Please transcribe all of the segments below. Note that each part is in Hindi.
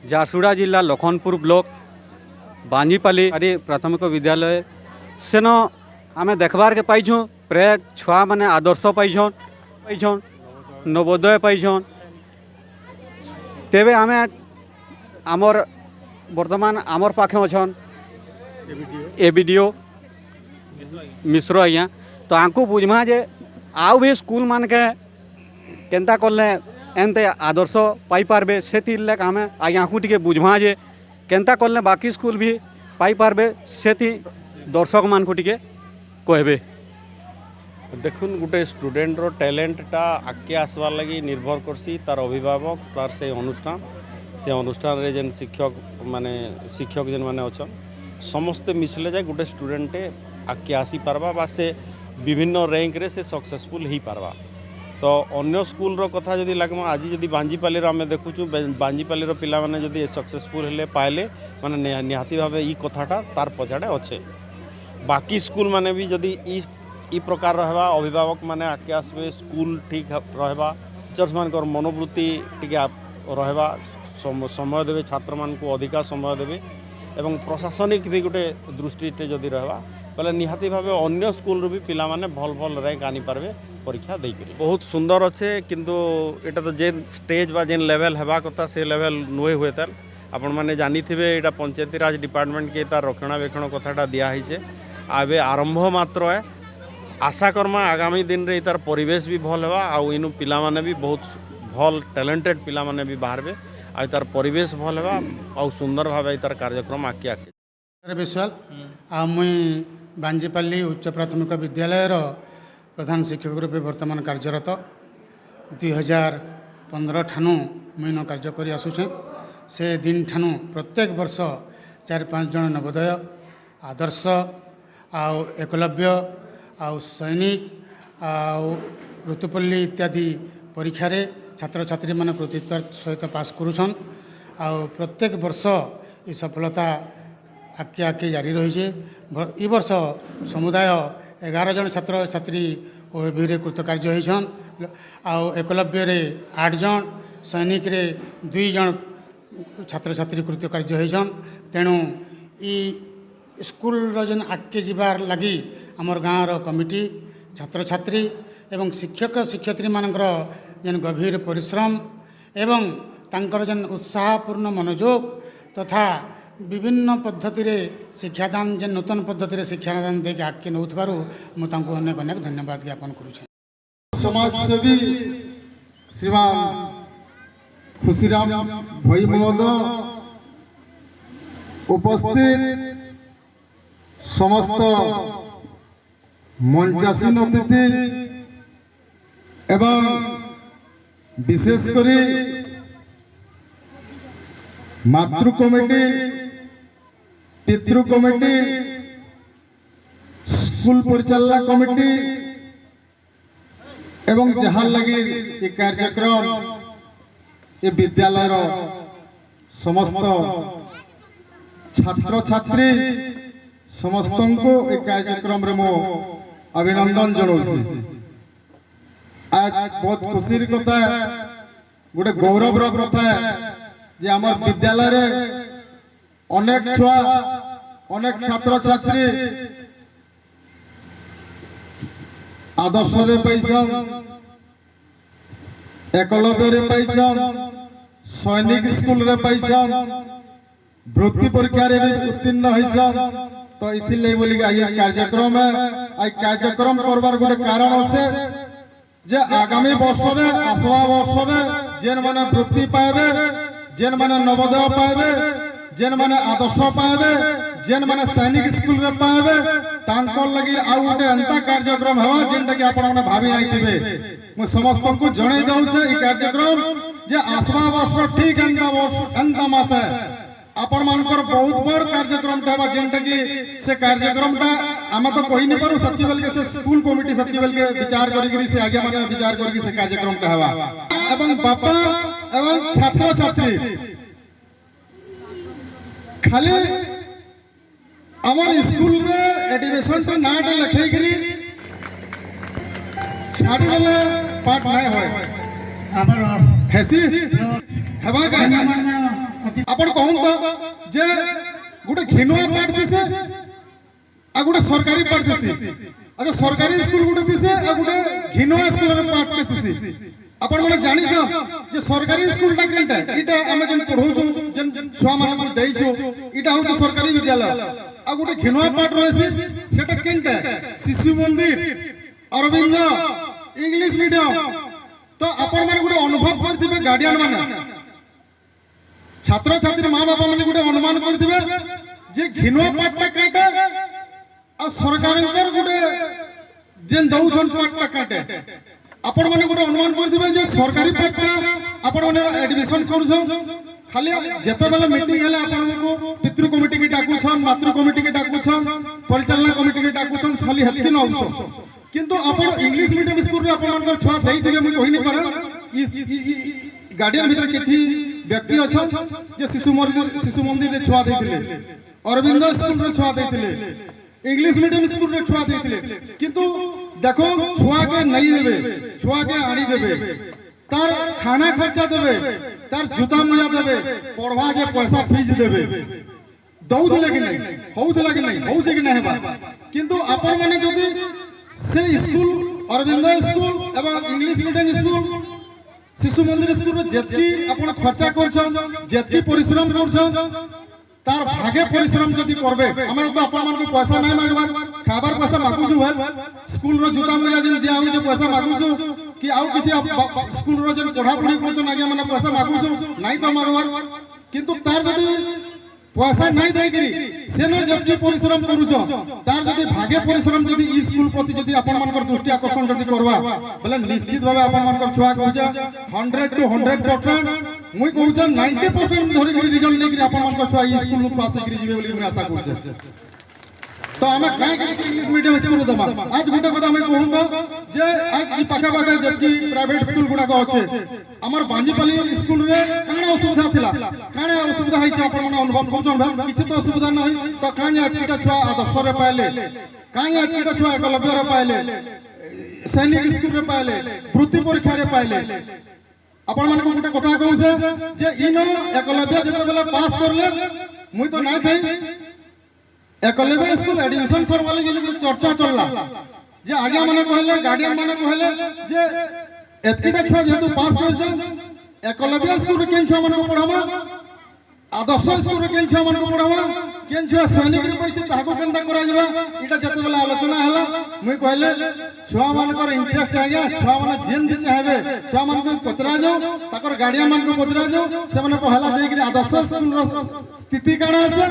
झारसुगुड़ा जिला लखनपुर ब्लॉक बांजीपाली प्राथमिक विद्यालय सेन आमे देखबार के पाइछुँ प्राय छुआ माने आदर्श पाइछन नवोदय पाइछन। तेबे आमे आमर वर्तमान आमर पाखे अच्छन एबीडीओ मिश्र आज्ञा, तो आंकु बुझमा जे आउ भी स्कूल मान के केनता कले एनते आदर्श पाई पारबे से आमे आज्ञा को टिके बुझमा जे केनता कले बाकी स्कूल भी पाई पारबे से दर्शक मान को टिके कहबे। देखुन गोटे स्टूडेंट रो टैलेंटटा आगे आसबार लगी निर्भर करसी तार अभिभावक तार से अनुष्ठान रे जेन शिक्षक जेन माने अच्छन समस्ते मिसले जाए गोटे स्टूडेंटे आगे आसी पारबा बा से विभिन्न रैंक रे से सक्सेसफुल ही पारबा। तो अन्य स्कूल रो कथा जदि लागमा आज जदि बांजीपाली रो आमे देखुछु बांजीपाली रो पिला माने जदि सक्सेसफुल हेले पाइले माने निहाती भावे ई कथाटा तार पछाड़े अच्छे। बाकी स्कूल माने भी जदि ई प्रकार रहबा अभिभावक माने आगे आसबे स्कूल ठीक रहबा टीचर्स मानकर मनोवृत्ति टिके रहबा समय देवे छात्र मान को अधिका समय देवे एवं प्रशासनिक भी गोटे दृष्टि जदि रहबा बोले निहाती भावे अन्य स्कूल भी पिला माने भल भल रैंक आनी पारबे परीक्षा देई करी। बहुत सुंदर अच्छे किंतु एटा तो जेन स्टेज बा जेन लेवल हेबा कथा से लेवल नुए हुए तार आपण माने जानी थिबे एटा पंचायती राज डिपार्टमेंट के तार रक्षणाबेक्षण कथाटा दिया हिचे आबे आरंभ मात्र है। आशा करमा आगामी दिन रे तार परिवेश भी भल हेबा आउ इनु पिला माने भी बहुत भल टैलेंटेड पिला माने भी बाहरबे आ तार परिवेश भल हेबा आउ सुंदर भावे तार कार्यक्रम आके आके विश्वाल आ मुई बांजीपाली उच्च प्राथमिक विद्यालय प्रधान शिक्षक रूपे वर्तमान कार्यरत 2015 ठानु मुइन कार्य करी आसुछे। से दिन ठानु प्रत्येक वर्ष 4-5 जन नवोदय आदर्श आउ एकलव्य आउ सैनिक आउ ऋतुपल्ली इत्यादि परीक्षा रे छात्र छात्री माने कृतित्व सहित पास करुछन। आउ प्रत्येक वर्ष ये सफलता आके आके जारी रही है। ई वर्ष समुदाय 11 जन छात्र छात्री ओएबी रे कृतकार्य होइछन आउ एकलव्य रे 8 जन सैनिक रे 2 जन छात्र छात्री कृतकार्य होइछन। तेणु ई स्कूल रो जन आके जीवार लगी आमर गाँव रो कमिटी छात्र छात्री एवं शिक्षक शिक्षयित्री मानकर जेन गभीर परिश्रम एवं तांकर जेन उत्साहपूर्ण मनोयोग तथा विभिन्न पद्धति रे शिक्षादान जेन नूतन पद्धति रे शिक्षादान देके आगे नौथबारु मु तांको अनेक अनेक धन्यवाद ज्ञापन करुछे। समाजसेवी श्रीमान खुशीराम भई महोदय उपस्थित समस्त मंचासीन अतिथि एवं विशेषकर मातृ कमिटी पितृ कमिटी स्कूल परिचालना कमिटी एवं जहाँ लगी ये कार्यक्रम ये विद्यालय समस्त छात्र छात्री समस्त को ये कार्यक्रम रे मो अभिनंदन जनाऊँ। आज बहुत खुशी कथा है गोटे गौरव कथा है जे आम विद्यालय रे अनेक छुआ अनेक छात्र छात्री आदर्श रे पैसन एकलव्य रे पैसन सैनिक स्कूल रे पैसन वृत्ति परीक्षा रे भी उत्तीर्ण होइसन। तो इथिले बोली आज कार्यक्रम है आज कार्यक्रम करबार गोटे कारण আছে जे आगामी वर्ष रे आसवा वर्ष रे जेन माने वृत्ति पाइबे जेन माने नवोदय पाइबे जेन माने आदर्श पाइबे जेन माने सैनिक स्कूल रे पाइबे तांकर लगी आउ गोटे एंता कार्यक्रम हेबा जेनटा कि आपण माने भाबी नै थिबे। मु समस्त को जणै दउ से ई कार्यक्रम जे आसवा वर्ष ठीक एंता मासे आपण मानकर बहुत बड़ कार्यक्रम टा जेनटा कि से कार्यक्रम टा आम तो कहि नै पारू सत्य बेल के से स्कूल कमिटी सत्य बेल के विचार करी से आगे माने विचार करी से कार्यक्रम टा हेबा एवं बापा एवं छात्र छात्री खाली आमर स्कूल रे एडमिशन रे नाटा लिखाई करी छाड़ी देले पाठ नै होय आमर हेसी हेबा का आपण कहून तो जे गोटे घिनुआ पाठ दिसे आ गोटे सरकारी पाठ दिसी अच्छा सरकारी स्कूल गोटे दिसे आ गोटे घिनुआ स्कूल रे पाठ दिसी आपण माने जानि छ जे सरकारी स्कूल टा केनटा इटा हम जन पढौछु जन छुआ मान को देइछु इटा हो सरकारी विद्यालय आ गोटे घिनुआ पाठ रहसी सेटा केनटा शिशु मंदिर अरविंद इंग्लिश मीडियम तो आपण माने गोटे अनुभव करथिबे गार्डियन माने छात्र छात्री माँ बापा माने गोटे अनुमान करथिबे जे घिनुआ पाठटा काटा आ सरकार गोटे जेन दउछन पाठटा काटे आपण माने गोटे अनुमान करथिबे जे सरकारी पाठटा आपण माने एडमिशन करूछन खाली जेते बेला मीटिंग हेले आपण को पितृ कमिटी के डाकुछन मातृ कमिटी के डाकुछन परिचालना कमिटी के डाकुछन खाली हेतकी न होछो किंतु आपण इंग्लिश मीडियम स्कूल रे आपण मानकर छुआ देई दिबे मुई कहि नि पारे गार्डियन भीतर किछि व्यक्ति अछन जे शिशु मंदिर रे छुआ देइतिले अरविंद स्कूल रे छुआ देइतिले इंग्लिश मीडियम स्कूल रे छुआ देइतिले किंतु देखो छुआ के नहीं देबे छुआ के आनी देबे तार खाना खर्चा देबे तार जूता मोजा देबे पढ़वा जे पैसा फीस देबे दउदिले कि नहीं होउदिला कि नहीं होउसे कि नहीं बा किंतु आपण माने जदी से स्कूल अरविंद स्कूल एवं इंग्लिश मीडियम स्कूल शिशु मंदिर स्कूल रे जेतकी आपण खर्चा करछन जेतकी परिश्रम करछन तार भागे परिश्रम जदी करबे हम तो अपन मन को पैसा नहीं मांगबार खाबार पैसा मागुछु भेल स्कूल रो जूता मोजा जन दिया होय जे पैसा मागुछु कि आउ किसी स्कूल रो जन पढ़ा पढ़ी करछन आगे माने पैसा मागुछु नहीं तो मागबार किंतु तार जदी पैसा नहीं दे करी से न जति परिश्रम करूछन तार जदी भागे परिश्रम जदी ई स्कूल प्रति जदी अपन मानकर दृष्टि आकर्षण जदी करबा बोले निश्चित भाबे अपन मानकर छुआ कहूछा 100 to 100% मुई कहूछा 90% धरि धरि रिजल्ट नै करी अपन मानकर छुआ ई स्कूल नु पास करी जिवे बोली मुई आशा करछे तो हमें काहे के इंग्लिश मीडियम स्कूल दमा आज गुटे कथा हम कहूंगा जे आज ई पाका पाका जबकि प्राइवेट स्कूल गुडा को अछि हमर बांजीपाली स्कूल रे काने असुविधा थिला काने असुविधा है अपन मन अनुभव करछन भाई किछ तो असुविधा नहीं तो काने आज किटा छुआ आदर्श रे पाइले काहे आज किटा छुआ एकलव्य रे पाइले सैनिक स्कूल रे पाइले वृत्ति परीक्षा रे पाइले अपन मन को गुटे कथा कहू जे इनो एकलव्य जते बेला पास करले मुई तो नहीं थई एकलव्य स्कूल एडमिशन करवा लगे चर्चा चलला जे आगे माने कहले गार्डियन माने कहले जे एतकीटा छुआ जेतु पास करछन एकलव्य स्कूल केन छुआ मन को पढ़ावा आदर्श स्कूल केन छुआ मन को पढ़ावा केन छुआ सैनिक रे पैसे ताको केनता करा जबा इटा जते बेला आलोचना हला मुई कहले छुआ मन को इंटरेस्ट आ गया छुआ मन जेन दि चाहबे छुआ मन को पचरा जाओ ताकर गार्डियन मन को पचरा जाओ से मन पहला देई कि आदर्श स्कूल रो स्थिति काना আছে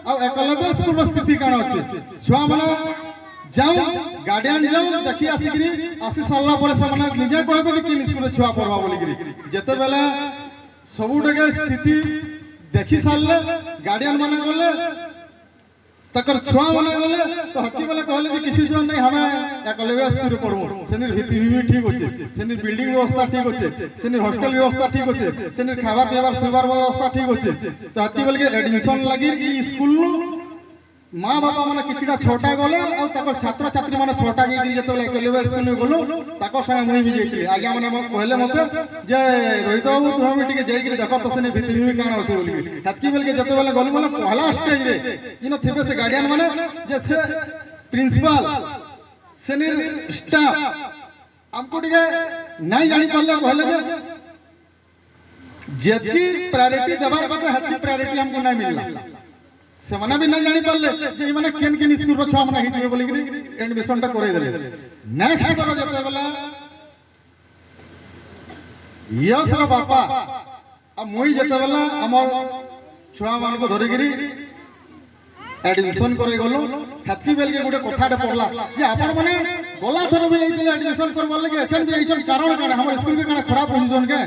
आ एकलव्य स्कूल रो स्थिति काना আছে छुआ मन जाओ गार्डियन जाओ देखि आसी सारला परे से मन निजे कहबे कि किन स्कूल छुआ पढ़वा बोली करी जते बेला सबुटके स्थिति देखि सारले गार्डियन माने गले तकर छुआ माने गले तो हकी बेला कहले जे किसी छुआ नहीं हमें एकलव्य स्कूल पढ़बो सेनिर भित्तिभूमि ठीक होचे सेनिर बिल्डिंग व्यवस्था ठीक होचे सेनिर हॉस्टल व्यवस्था ठीक होचे सेनिर खाबार पिबार सुबार व्यवस्था ठीक होचे तो हकी बेल के एडमिशन लागि ई स्कूल माँ बापा माने किछिटा छोटा गले और तकर छात्र छात्री माने छोटा जे गिरी जते एकलव्य स्कूल में गलो तकर संग मुई भी जइतली आगे माने कहले मते जे रोहित बाबू तू हम टिके जई गिरी देखो तो सेने भित्तिभूमि काना होसे बोली हतकी बेल के जते बेला गलो माने पहला स्टेज रे इनो थिबे से गार्डियन माने जे से प्रिंसिपल सेनिर स्टाफ हमको टिके नहीं जानि पल्ले कहले जे जेतकी प्रायोरिटी देबार बात हतकी प्रायोरिटी हमको नहीं मिलला से मना भी नहीं जानि पल्ले जे माने केन केन स्कूल रो छुआ माने हितबे बोली कि एडमिशन ता करे देले नेक्स्ट बार जते बेला यस रो बापा आ मुई जते बेला हमर छुआ मान को धरि गिरी एडमिशन करे गलो हतकी बेल के गुटे कथाटे पड़ला जे आपण माने गला थरो भी आइतिले एडमिशन करबा लगे एछन भी एछन कारण काना हमर स्कूल के काना खराब पोजीशन के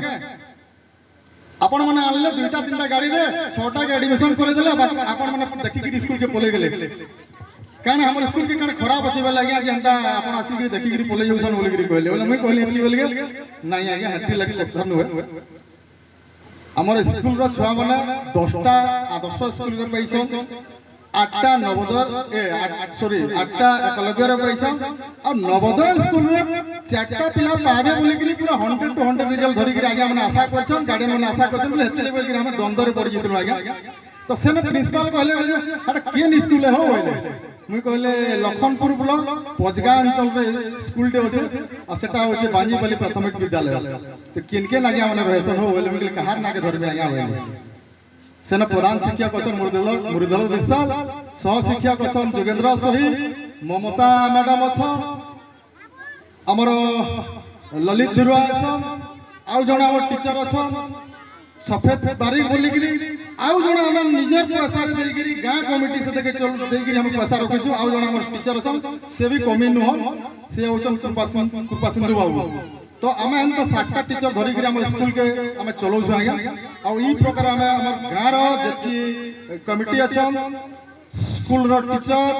आपण माने आनले दुईटा तीनटा गाड़ी रे छोटा के एडमिशन करे देले बाकी आपण माने देखि कि स्कूल के पले गेले काना हमर स्कूल के काना खराब अछि बेला आगे जे हंता आपण आसी कि देखि कि पले जाउछन बोली कि कहले बोले मैं कहली एतली बोल गेल नहीं आगे हट्टी लगी पत्थर न होय हमर स्कूल रो छुआ माने 10टा आदर्श स्कूल रे पैसन आठटा नवोदय सॉरी 8टा एकलव्य रे पैसा और नवोदय स्कूल रे 4टा पिला पावे बोली कि पूरा 100 to 100 रिजल्ट धरि कि आगे हमने आशा करछन गार्डियन ने आशा करछन बोले हेतले बोली कि हम द्वंद्व रे पड़ जितलो आगे तो सेने प्रिंसिपल कहले हटा केन स्कूल हो बोले मुई कहले लखनपुर ब्लॉक पजगा अंचल रे स्कूल टे होचे आ सेटा होचे बांजीपल्ली प्राथमिक विद्यालय तो किनके लागे हमने रहसन हो बोले मुई कहार नाके धरबे आगे बोले सेना प्रधान शिक्षक अच्छा मुरलीधर विशाल सह शिक्षक अच्छा जोगेंद्र सही ममता मैडम अच्छा आमर ललित धुरुआ अच्छा आउ जने आम टीचर अच्छा सफेद बारिक बोलिकी आउ जने हम निजर पैसा देगी गाँ कमिटी से देखे चल देगी हम पैसा रखीछु आउ जने आम टीचर अच्छा से भी कमी नुह से होचन कृपा सिंधु बाबू तो आम एम तो 7टा टीचर धरिक स्कूल के आम चलाऊ आज्ञा आउ ई प्रकार आम गाँव जी कमिटी अच्छा स्कूल टीचर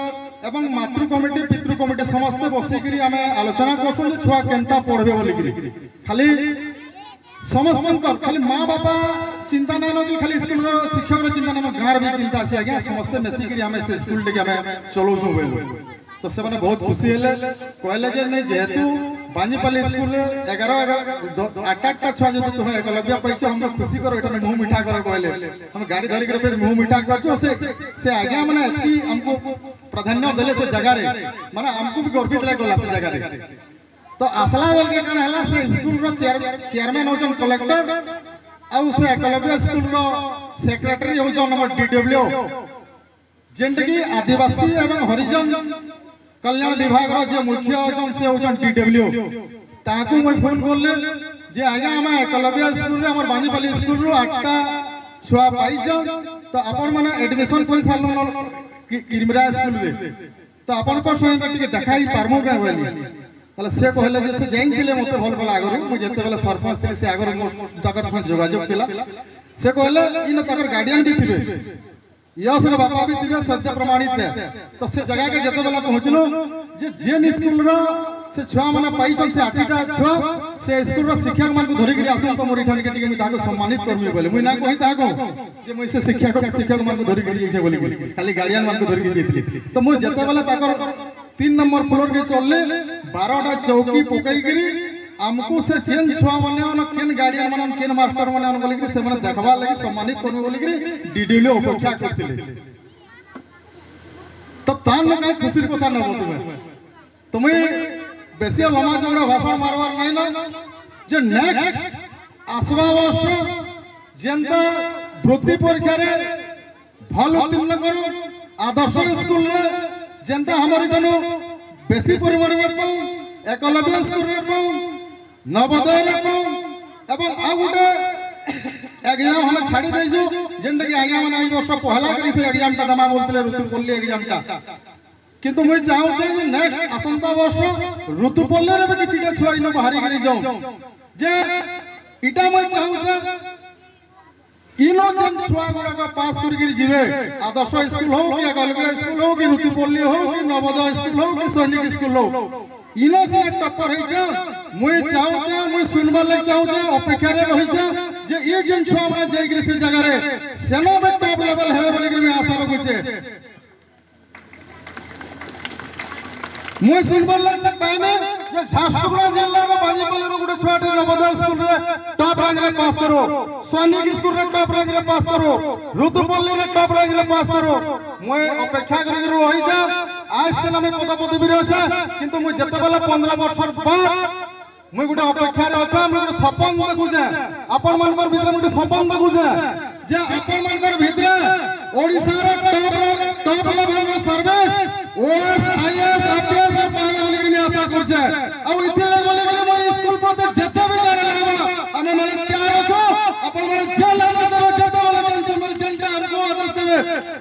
एवं मातृ कमिटी पितृ कमिटी समस्ते बसिक आम आलोचना कर छुआ केनता पढ़े बोलिकी खाली समस्त खाली माँ बापा चिंता ना कि खाली स्कूल शिक्षक चिंता ना गाँव भी चिंता अच्छी आज्ञा समस्ते मिसिक आम से स्कूल टे आम चलाऊ तो से मैंने बहुत खुशी है कहले जे नहीं जेहेतु बांजीपल्ली स्कूल 8टा छुआ जो तुम एकलव्य पाइछ हम खुशी करो एटा मुंह मीठा करो कहले हम गाड़ी धरिक फिर मुंह मीठा करछो से आज्ञा माने एती हमको प्राधान्य देले से जगह रे माने हमको भी गर्वित लागला से जगह रे तो आसला बेल के कन हला से स्कूल रो चेयरमैन होजन कलेक्टर आउ से एकलव्य स्कूल रो सेक्रेटरी होजन हमर डीडब्ल्यू जेंटकी आदिवासी एवं हरिजन कल्याण विभाग रो जे मुख्य होजन से होजन डीडब्ल्यू ताकू मैं फोन करले जे आगे हम एकलव्य स्कूल रे हमर बांजीपल्ली स्कूल रो 8टा छुआ पाइछ तो अपन माने एडमिशन कर सारलो किरमरा स्कूल रे तो अपन को संगे टिके देखाई पारमो के होली तले से कहले जे से जाइन दिले मते भल कला आगरो मु जेते बेला सरपंच थिले से आगरो मो ताकर संग जोगाजोग थिला से कहले इन ताकर गार्डियन भी थिबे यस रे बापा भी थिबे सत्य प्रमाणित है तो से जगह के जेते बेला पहुंचलो जे जेन स्कूल रो से छुआ माने पाइछन से 8टा छुआ से स्कूल रो शिक्षक मान को धरि गिरी आसन तो मोरी ठान के टिके मु ताको सम्मानित करमी बोले मु ना कहि ताको जे मु से शिक्षक मान को धरि गिरी जे बोली खाली गार्डियन मान को धरि गिरी थी तो मु जेते बेला ताकर 3 नंबर फ्लोर के चलले 12टा चौकी पकई गिरी हमको से केन छुआ माने केन गार्डियन माने केन मास्टर माने बोली कि से माने देखबा लागि सम्मानित करमी बोली कि डीडीओ अपेक्षा करथिले तो तान में काय खुशीर कथा न तुमे तुमे बेसी लमा जोगरा भाषण मारवार नै ना जे नेक्स्ट आसवा वर्ष जेंता वृत्ति परीक्षा रे भल उत्तीर्ण करो आदर्श स्कूल रे जेंता हमर जनो बेसी परिमाण में एकलव्य स्कूल रे नवोदय रे एवं आ गुटे एग्जाम हम छाड़ी देजो जेंटा कि आगे माने वर्ष पहला करी से एग्जाम ता दमा बोलतले ऋतुपल्ली एग्जाम ता किंतु मुई चाहू छे जे नेक्स्ट आसंता वर्ष ऋतुपल्ली रे भी किछिटा छुआ इनो बाहरी करी जाऊ जे इटा मुई चाहू छे इनो जन छुआ गुड़ा का पास करके जीवे आदर्श स्कूल हो कि एकलव्य स्कूल हो कि ऋतुपल्ली हो कि नवोदय स्कूल हो कि सैनिक स्कूल हो इनो से टप्पर है जा मुई चाहू छे मुई सुनबा ले चाहू छे अपेक्षा रे रही छे जे ये जन छुआ माने जाई से जगह रे सेनो में टॉप लेवल हेबे बोली कि मैं आशा रखू छे मुई सुनबा ले चाहने जे झारसुगुड़ा जिल्ला रो बांजीपल्ली रो गुटे छुआटे नवोदय स्कूल रे टॉप रैंक रे पास करो सैनिक स्कूल रे टॉप रैंक रे पास करो ऋतुपल्ली रे टॉप रैंक रे पास करो मुई अपेक्षा करी रही जा आज से ना मैं पदपति भी रहे किंतु मुझे जते बेला 15 वर्ष बाद मुझे गोटे अपेक्षा रे अच्छा मुझे गोटे सपन देखु जे अपन मानकर भीतर गोटे सपन देखु जे अपन मानकर भीतर ओडिसा रे टॉप लेवल रे सर्विस ओएस आईएएस आईपीएस पावे बोली के आशा कर छे आ इथिले बोले मैं स्कूल पर जते भी जाने लावा हमें माने तैयार हो अपन माने जे लाना देबो जते वाला टेंशन माने चिंता हमको आदत देबे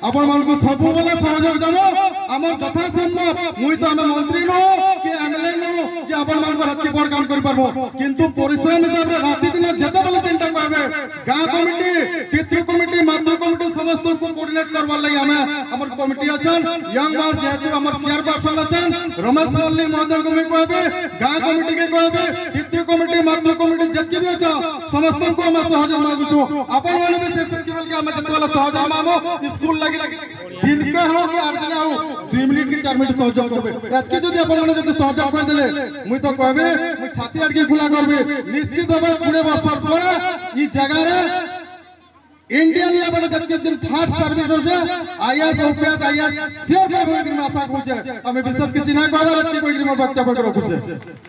अपन मान को सब वाला सहयोग दमो हमर यथा संभव मुई तो हम मंत्री नो कि एमएलए नो जे अपन मान को राति बड़ काम कर परबो किंतु परिश्रम हिसाब रे राति दिन जते वाला चिंता कहबे गां कमिटी पितृ कमिटी मातृ कमिटी समस्त को कोऑर्डिनेट करवा लागि हमें हमर कमिटी अछन यंग मास जेतु हमर चेयरपर्सन अछन रमेश मल्लिक महोदय को मैं कहबे गां कमिटी के कहबे पितृ कमिटी मातृ कमिटी जति भी अछ समस्त को हम सहयोग मांगु छु अपन माने विशेष केवल के हम जते वाला सहयोग मांगो स्कूल लागि दिन के हो कि 8 दिन हो 2 मिनिट की 4 मिनिट सहयोग करबे एतकी जदि अपन माने जदि सहयोग कर देले मुई तो कहबे मुई छाती आड़के खुला करबे निश्चित भाबे 20 वर्ष पर ई जगह रे इंडियन लेवल जति जन फास्ट सर्विस होसे आईएएस ओपीएस आईएएस सियर पे आशा होचे हमें विशेष किसी ना कहबे कोई वक्तव्य रखुसे।